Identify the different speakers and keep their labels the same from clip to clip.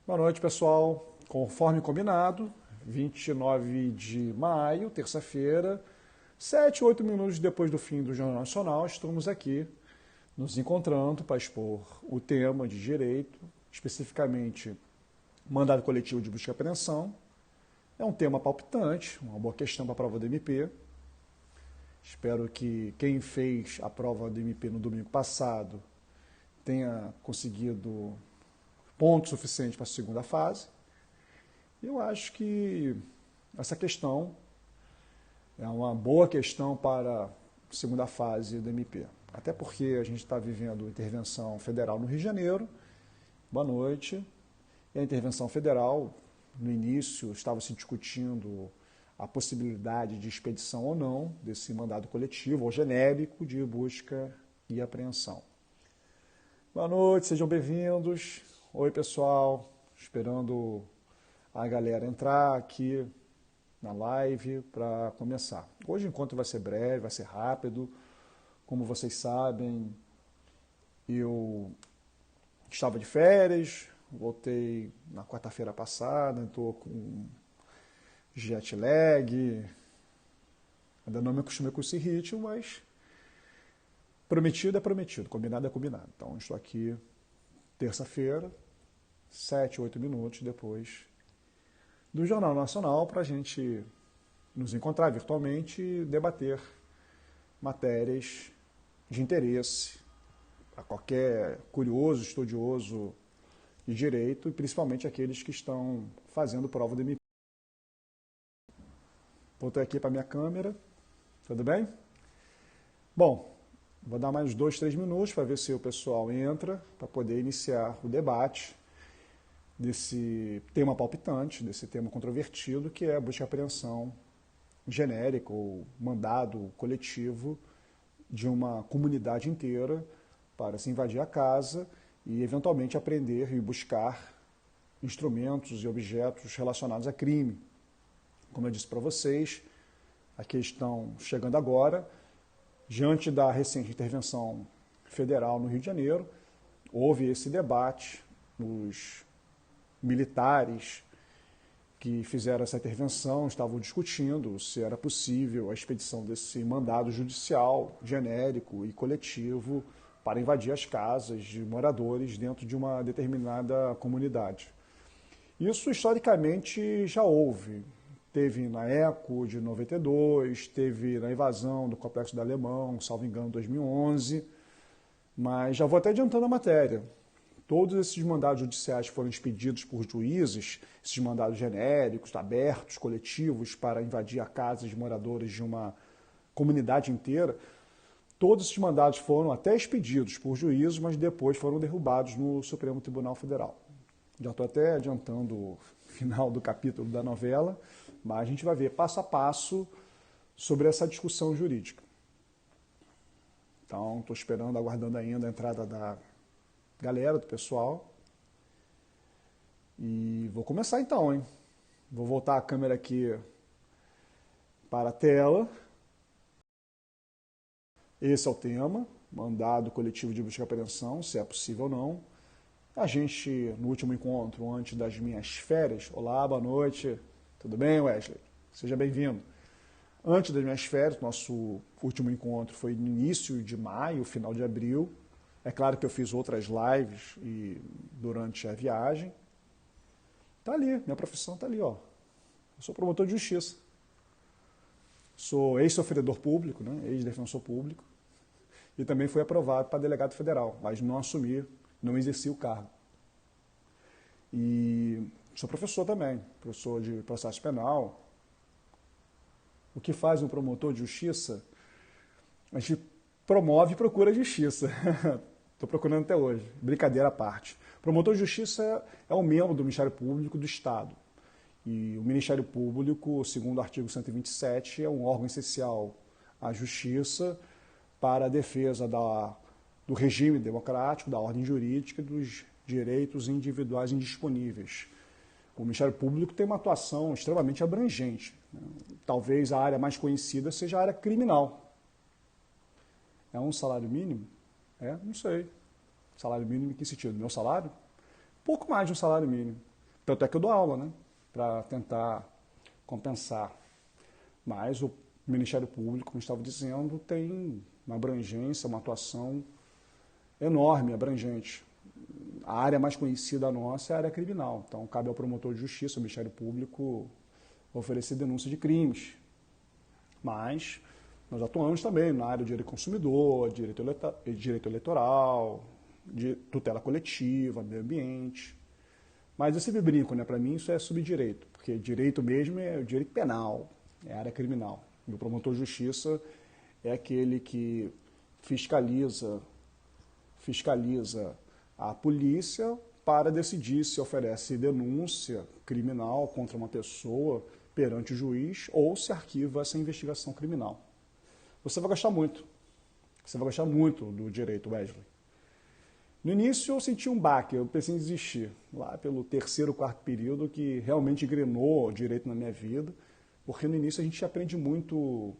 Speaker 1: Boa noite, pessoal. Conforme combinado, 29 de maio, terça-feira, 7, 8 minutos depois do fim do Jornal Nacional, estamos aqui nos encontrando para expor o tema de direito, especificamente mandado coletivo de busca e apreensão. É um tema palpitante, uma boa questão para a prova do MP. Espero que quem fez a prova do MP no domingo passado tenha conseguido ponto suficiente para a segunda fase. Eu acho que essa questão é uma boa questão para a segunda fase do MP. Até porque a gente está vivendo intervenção federal no Rio de Janeiro. Boa noite. E a intervenção federal, no início, estava se discutindo a possibilidade de expedição ou não desse mandado coletivo ou genérico de busca e apreensão. Boa noite, sejam bem-vindos. Oi, pessoal. Esperando a galera entrar aqui na live para começar. Hoje o encontro vai ser breve, vai ser rápido. Como vocês sabem, eu estava de férias, voltei na quarta-feira passada, estou com jet lag, ainda não me acostumei com esse ritmo, mas prometido é prometido, combinado é combinado. Então estou aqui terça-feira, 7, 8 minutos depois do Jornal Nacional para a gente nos encontrar virtualmente e debater matérias de interesse a qualquer curioso, estudioso de direito e principalmente aqueles que estão fazendo prova do MP. Voltei aqui para a minha câmera, tudo bem? Bom, vou dar mais 2, 3 minutos para ver se o pessoal entra para poder iniciar o debate desse tema palpitante, desse tema controvertido, que é a busca e apreensão genérica ou mandado coletivo de uma comunidade inteira para se invadir a casa e eventualmente apreender e buscar instrumentos e objetos relacionados a crime. Como eu disse para vocês, aqui estão chegando agora, diante da recente intervenção federal no Rio de Janeiro, houve esse debate, os militares que fizeram essa intervenção estavam discutindo se era possível a expedição desse mandado judicial genérico e coletivo para invadir as casas de moradores dentro de uma determinada comunidade. Isso historicamente já houve. Teve na ECO de 92, teve na invasão do Complexo do Alemão, salvo engano, 2011, mas já vou até adiantando a matéria. Todos esses mandados judiciais foram expedidos por juízes, esses mandados genéricos, abertos, coletivos, para invadir a casa de moradores de uma comunidade inteira, todos esses mandados foram até expedidos por juízes, mas depois foram derrubados no Supremo Tribunal Federal. Já estou até adiantando o final do capítulo da novela, mas a gente vai ver passo a passo sobre essa discussão jurídica. Então, estou esperando, aguardando ainda a entrada da galera, do pessoal. E vou começar então, hein? Vou voltar a câmera aqui para a tela. Esse é o tema, mandado coletivo de busca e apreensão, se é possível ou não. A gente, no último encontro, antes das minhas férias, olá, boa noite, tudo bem, Wesley? Seja bem-vindo. Antes das minhas férias, nosso último encontro foi no início de maio, final de abril. É claro que eu fiz outras lives durante a viagem. Tá ali, minha profissão tá ali, ó. Eu sou promotor de justiça. Sou ex-sofredor público, né? Ex-defensor público. E também fui aprovado para delegado federal, mas não assumi, não exerci o cargo. E sou professor também, professor de processo penal. O que faz um promotor de justiça? A gente promove e procura justiça. Estou procurando até hoje, brincadeira à parte. Promotor de Justiça é um membro do Ministério Público do Estado. E o Ministério Público, segundo o artigo 127, é um órgão essencial à Justiça para a defesa do regime democrático, da ordem jurídica e dos direitos individuais indisponíveis. O Ministério Público tem uma atuação extremamente abrangente. Talvez a área mais conhecida seja a área criminal. É um salário mínimo? Não sei. Salário mínimo em que sentido? Meu salário? Pouco mais de um salário mínimo. Tanto é que eu dou aula, né? Para tentar compensar. Mas o Ministério Público, como estava dizendo, tem uma abrangência, uma atuação enorme, abrangente. A área mais conhecida nossa é a área criminal. Então, cabe ao promotor de justiça, ao Ministério Público, oferecer denúncia de crimes. Mas nós atuamos também na área do direito do consumidor, direito eleitoral, de tutela coletiva, meio ambiente. Mas eu sempre brinco, né? Para mim isso é subdireito, porque direito mesmo é o direito penal, é a área criminal. E o promotor de justiça é aquele que fiscaliza a polícia para decidir se oferece denúncia criminal contra uma pessoa perante o juiz ou se arquiva essa investigação criminal. Você vai gostar muito. Você vai gostar muito do direito, Wesley. No início eu senti um baque, eu pensei em desistir. Lá pelo terceiro, quarto período, que realmente engrenou o direito na minha vida, porque no início a gente aprende muito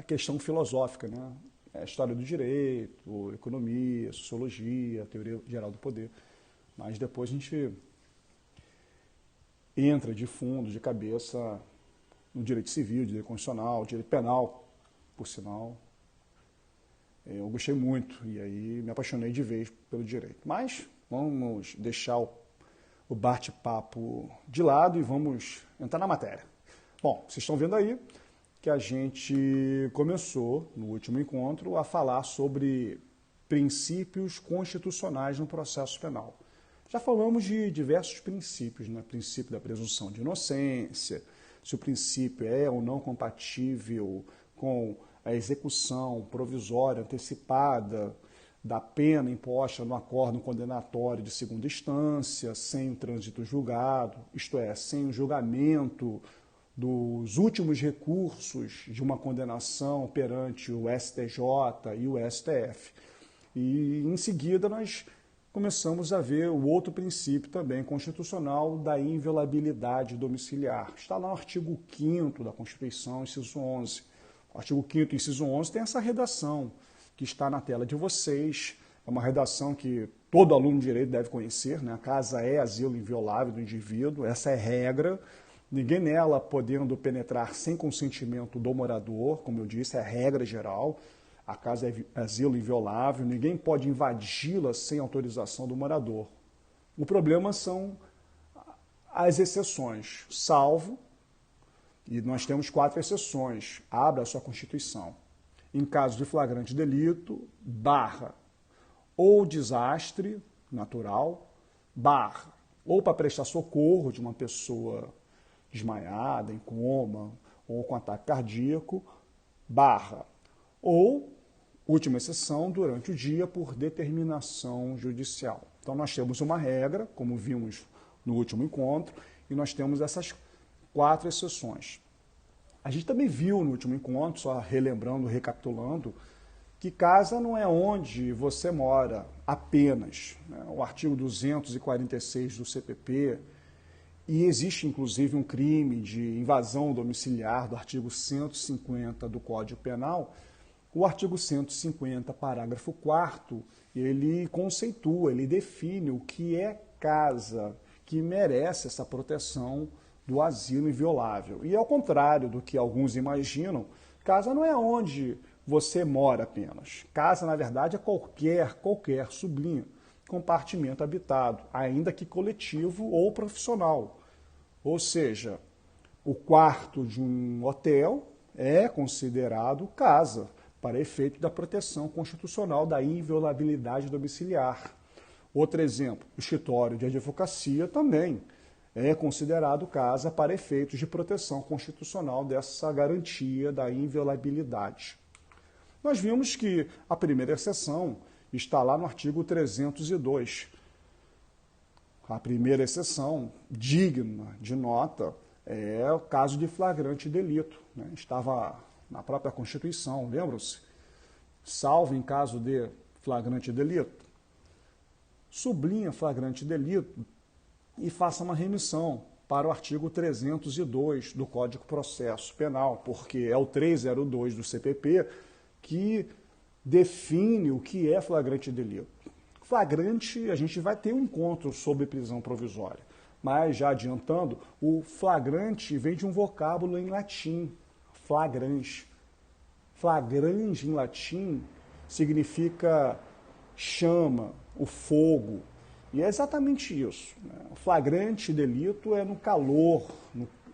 Speaker 1: questão filosófica, né? A história do direito, economia, sociologia, teoria geral do poder. Mas depois a gente entra de fundo, de cabeça, no direito civil, direito constitucional, direito penal, por sinal. Eu gostei muito e aí me apaixonei de vez pelo direito. Mas vamos deixar o bate-papo de lado e vamos entrar na matéria. Bom, vocês estão vendo aí que a gente começou, no último encontro, a falar sobre princípios constitucionais no processo penal. Já falamos de diversos princípios, né? Princípio da presunção de inocência, se o princípio é ou não compatível com a execução provisória antecipada da pena imposta no acórdão condenatório de segunda instância, sem o trânsito julgado, isto é, sem o julgamento dos últimos recursos de uma condenação perante o STJ e o STF. E, em seguida, nós começamos a ver o outro princípio também constitucional da inviolabilidade domiciliar. Está lá no artigo 5º da Constituição, inciso 11. O artigo 5º, inciso 11, tem essa redação que está na tela de vocês. É uma redação que todo aluno de direito deve conhecer, né? A casa é asilo inviolável do indivíduo, essa é regra. Ninguém nela podendo penetrar sem consentimento do morador, como eu disse, é a regra geral. A casa é asilo inviolável, ninguém pode invadi-la sem autorização do morador. O problema são as exceções, salvo, e nós temos 4 exceções, abra a sua Constituição. Em caso de flagrante delito, barra, ou desastre natural, barra, ou para prestar socorro de uma pessoa desmaiada, em coma, ou com ataque cardíaco, barra, ou, última exceção, durante o dia por determinação judicial. Então nós temos uma regra, como vimos no último encontro, e nós temos essas 4 exceções. A gente também viu no último encontro, só relembrando, recapitulando, que casa não é onde você mora apenas, né? O artigo 246 do CPP, e existe inclusive um crime de invasão domiciliar do artigo 150 do Código Penal. O artigo 150, parágrafo 4º, ele conceitua, ele define o que é casa que merece essa proteção do asilo inviolável. E ao contrário do que alguns imaginam, casa não é onde você mora apenas. Casa, na verdade, é qualquer, sublinho, compartimento habitado, ainda que coletivo ou profissional. Ou seja, o quarto de um hotel é considerado casa, para efeito da proteção constitucional da inviolabilidade domiciliar. Outro exemplo, o escritório de advocacia também é considerado casa para efeitos de proteção constitucional dessa garantia da inviolabilidade. Nós vimos que a primeira exceção está lá no artigo 302. A primeira exceção, digna de nota, é o caso de flagrante delito, né? Estava na própria Constituição, lembram-se? Salvo em caso de flagrante delito, sublinha flagrante delito e faça uma remissão para o artigo 302 do Código de Processo Penal, porque é o 302 do CPP que define o que é flagrante delito. Flagrante, a gente vai ter um encontro sobre prisão provisória. Mas, já adiantando, o flagrante vem de um vocábulo em latim, flagrans. Flagrans, em latim, significa chama, o fogo. E é exatamente isso. O flagrante delito é no calor,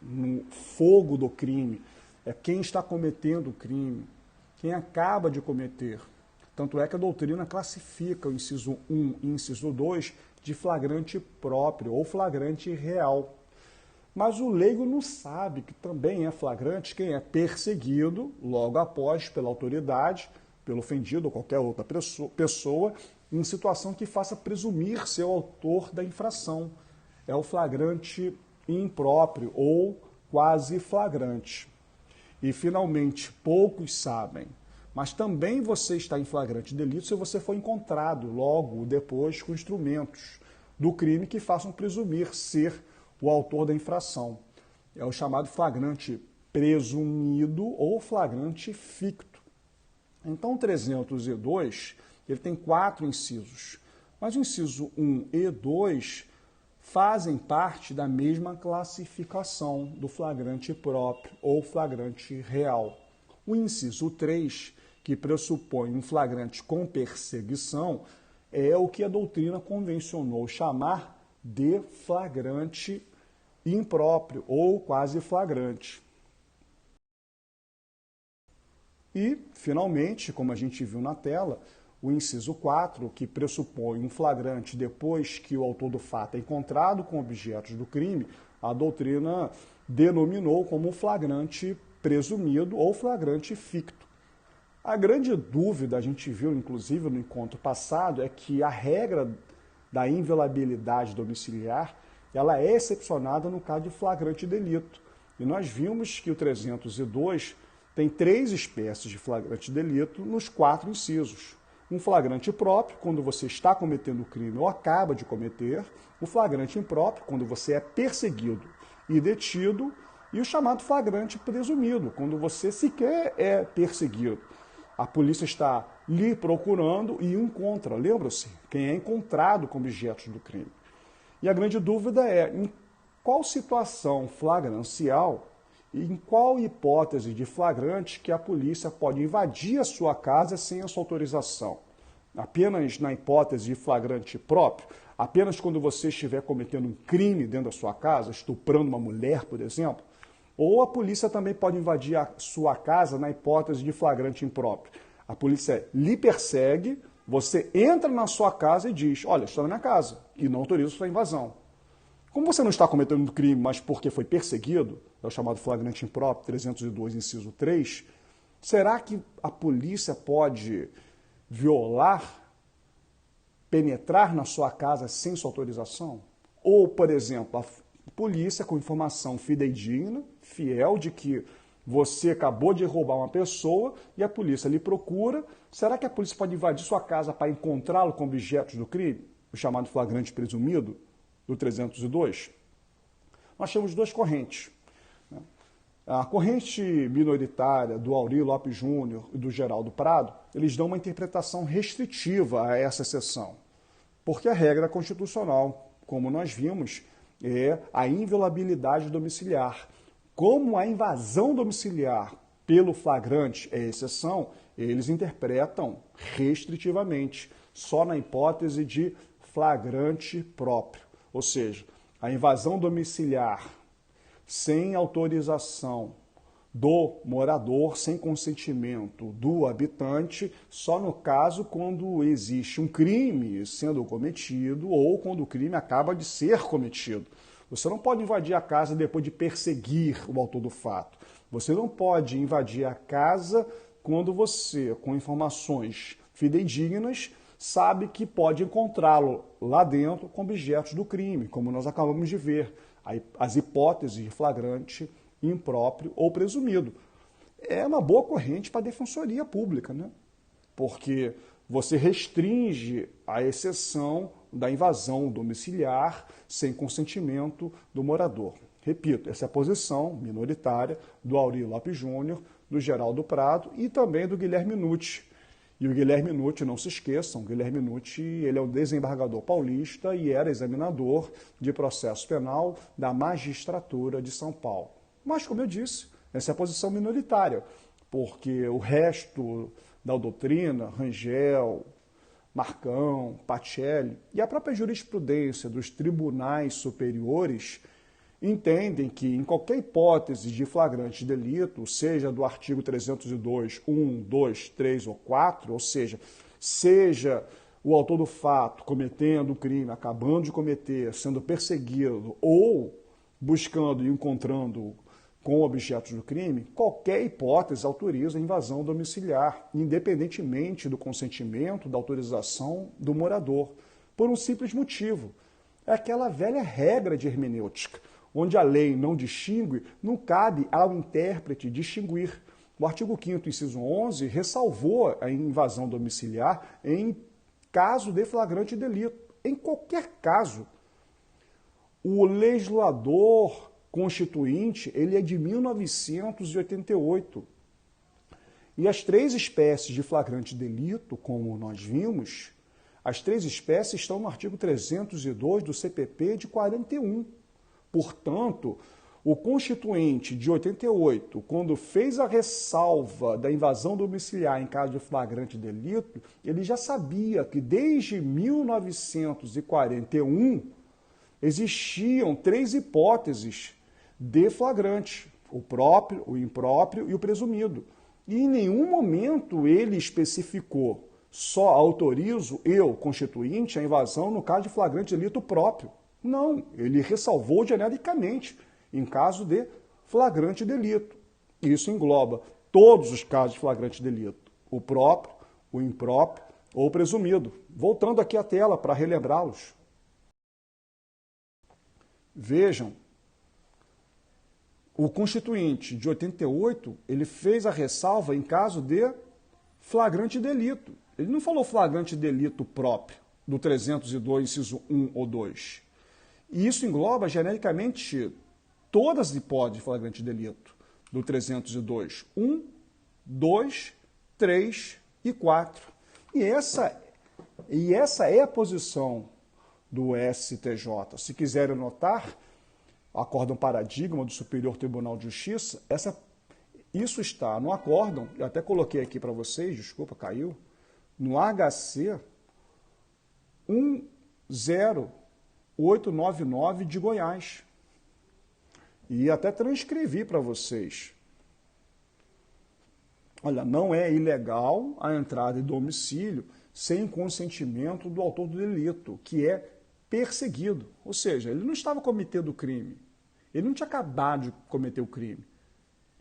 Speaker 1: no fogo do crime. É quem está cometendo o crime, quem acaba de cometer. Tanto é que a doutrina classifica o inciso 1 e inciso 2 de flagrante próprio ou flagrante real. Mas o leigo não sabe que também é flagrante quem é perseguido logo após pela autoridade, pelo ofendido ou qualquer outra pessoa, em situação que faça presumir ser o autor da infração. É o flagrante impróprio ou quase flagrante. E, finalmente, poucos sabem, mas também você está em flagrante delito se você for encontrado logo depois com instrumentos do crime que façam presumir ser o autor da infração. É o chamado flagrante presumido ou flagrante ficto. Então, o 302, ele tem 4 incisos, mas o inciso 1 e 2 fazem parte da mesma classificação do flagrante próprio ou flagrante real. O inciso 3, que pressupõe um flagrante com perseguição, é o que a doutrina convencionou chamar de flagrante impróprio ou quase flagrante. E, finalmente, como a gente viu na tela, o inciso 4, que pressupõe um flagrante depois que o autor do fato é encontrado com objetos do crime, a doutrina denominou como flagrante presumido ou flagrante ficto. A grande dúvida, a gente viu inclusive no encontro passado, é que a regra da inviolabilidade domiciliar ela é excepcionada no caso de flagrante delito. E nós vimos que o 302 tem 3 espécies de flagrante delito nos 4 incisos. Um flagrante próprio, quando você está cometendo o crime ou acaba de cometer. O flagrante impróprio, quando você é perseguido e detido. E o chamado flagrante presumido, quando você sequer é perseguido. A polícia está lhe procurando e o encontra. Lembra-se? Quem é encontrado com objetos do crime. E a grande dúvida é em qual situação flagrancial e em qual hipótese de flagrante que a polícia pode invadir a sua casa sem a sua autorização. Apenas na hipótese de flagrante próprio? Apenas quando você estiver cometendo um crime dentro da sua casa, estuprando uma mulher, por exemplo? Ou a polícia também pode invadir a sua casa na hipótese de flagrante impróprio? A polícia lhe persegue, você entra na sua casa e diz, olha, estou na minha casa e não autorizo sua invasão. Como você não está cometendo um crime, mas porque foi perseguido, é o chamado flagrante impróprio, 302, inciso 3, será que a polícia pode violar, penetrar na sua casa sem sua autorização? Ou, por exemplo, a polícia com informação fidedigna, fiel de que você acabou de roubar uma pessoa e a polícia lhe procura, será que a polícia pode invadir sua casa para encontrá-lo com objetos do crime? O chamado flagrante presumido, do 302? Nós temos 2 correntes. A corrente minoritária do Aurí Lopes Júnior e do Geraldo Prado, eles dão uma interpretação restritiva a essa exceção, porque a regra constitucional, como nós vimos, é a inviolabilidade domiciliar. Como a invasão domiciliar pelo flagrante é exceção, eles interpretam restritivamente, só na hipótese de flagrante próprio. Ou seja, a invasão domiciliar sem autorização do morador, sem consentimento do habitante, só no caso quando existe um crime sendo cometido ou quando o crime acaba de ser cometido. Você não pode invadir a casa depois de perseguir o autor do fato. Você não pode invadir a casa quando você, com informações fidedignas, sabe que pode encontrá-lo lá dentro com objetos do crime, como nós acabamos de ver, as hipóteses de flagrante, impróprio ou presumido. É uma boa corrente para a defensoria pública, né? Porque você restringe a exceção da invasão domiciliar sem consentimento do morador. Repito, essa é a posição minoritária do Aurí Lopes Júnior, do Geraldo Prado e também do Guilherme Nucci. E o Guilherme Nutti, não se esqueçam, o Guilherme Nutti, ele é o desembargador paulista e era examinador de processo penal da magistratura de São Paulo. Mas, como eu disse, essa é a posição minoritária, porque o resto da doutrina, Rangel, Marcão, Pacelli e a própria jurisprudência dos tribunais superiores entendem que, em qualquer hipótese de flagrante delito, seja do artigo 302, 1, 2, 3 ou 4, ou seja o autor do fato cometendo o crime, acabando de cometer, sendo perseguido ou buscando e encontrando com objetos do crime, qualquer hipótese autoriza a invasão domiciliar, independentemente do consentimento, da autorização do morador, por um simples motivo. É aquela velha regra de hermenêutica, onde a lei não distingue, não cabe ao intérprete distinguir. O artigo 5º, inciso 11, ressalvou a invasão domiciliar em caso de flagrante delito. Em qualquer caso, o legislador constituinte, ele é de 1988. E as 3 espécies de flagrante delito, como nós vimos, as 3 espécies estão no artigo 302 do CPP de 41. Portanto, o Constituinte de 88, quando fez a ressalva da invasão domiciliar em caso de flagrante delito, ele já sabia que desde 1941 existiam 3 hipóteses de flagrante: o próprio, o impróprio e o presumido. E em nenhum momento ele especificou: só autorizo eu, Constituinte, a invasão no caso de flagrante delito próprio. Não, ele ressalvou genericamente em caso de flagrante delito. Isso engloba todos os casos de flagrante delito: o próprio, o impróprio ou o presumido. Voltando aqui à tela para relembrá-los. Vejam, o Constituinte de 88, ele fez a ressalva em caso de flagrante delito. Ele não falou flagrante delito próprio, do 302, inciso 1 ou 2. E isso engloba genericamente todas as hipóteses de flagrante delito, do 302, 1, 2, 3 e 4. E essa é a posição do STJ. Se quiserem notar, acórdão paradigma do Superior Tribunal de Justiça, isso está no acórdão, eu até coloquei aqui para vocês, desculpa, caiu, no HC 10899 de Goiás. E até transcrevi para vocês. Olha, não é ilegal a entrada em domicílio sem consentimento do autor do delito, que é perseguido. Ou seja, ele não estava cometendo o crime. Ele não tinha acabado de cometer o crime.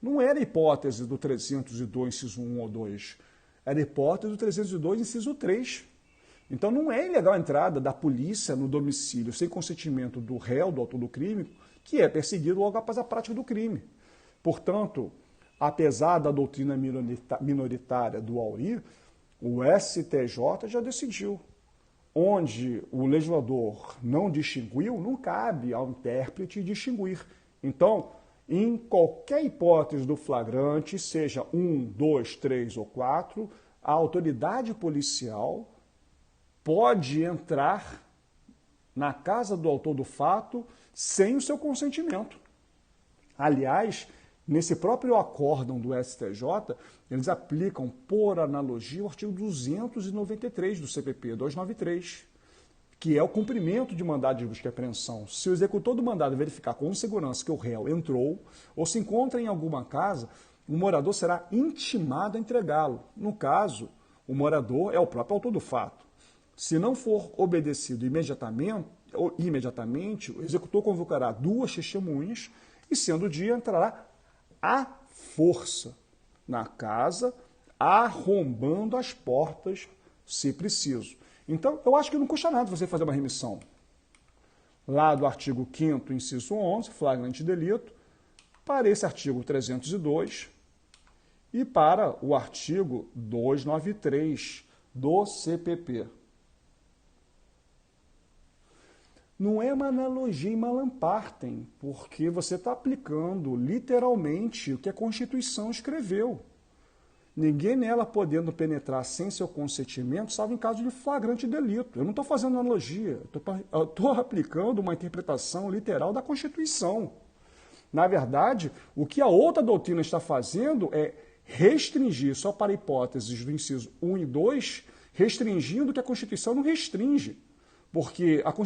Speaker 1: Não era a hipótese do 302, inciso 1 ou 2. Era a hipótese do 302, inciso 3. Então não é ilegal a entrada da polícia no domicílio sem consentimento do réu, do autor do crime, que é perseguido logo após a prática do crime. Portanto, apesar da doutrina minoritária do Auri, o STJ já decidiu. Onde o legislador não distinguiu, não cabe ao intérprete distinguir. Então, em qualquer hipótese do flagrante, seja 1, 2, 3 ou 4, a autoridade policial pode entrar na casa do autor do fato sem o seu consentimento. Aliás, nesse próprio acórdão do STJ, eles aplicam, por analogia, o artigo 293 do CPP 293, que é o cumprimento de mandado de busca e apreensão. Se o executor do mandado verificar com segurança que o réu entrou ou se encontra em alguma casa, o morador será intimado a entregá-lo. No caso, o morador é o próprio autor do fato. Se não for obedecido imediatamente, o executor convocará 2 testemunhas e, sendo o dia, entrará à força na casa, arrombando as portas, se preciso. Então, eu acho que não custa nada você fazer uma remissão. Lá do artigo 5º, inciso 11, flagrante delito, para esse artigo 302 e para o artigo 293 do CPP. Não é uma analogia em Malam Partem, porque você está aplicando literalmente o que a Constituição escreveu. ninguém nela podendo penetrar sem seu consentimento, salvo em caso de flagrante delito. Eu não estou fazendo analogia, eu estou aplicando uma interpretação literal da Constituição. Na verdade, o que a outra doutrina está fazendo é restringir só para hipóteses do inciso 1 e 2, restringindo o que a Constituição não restringe. Porque a Constituição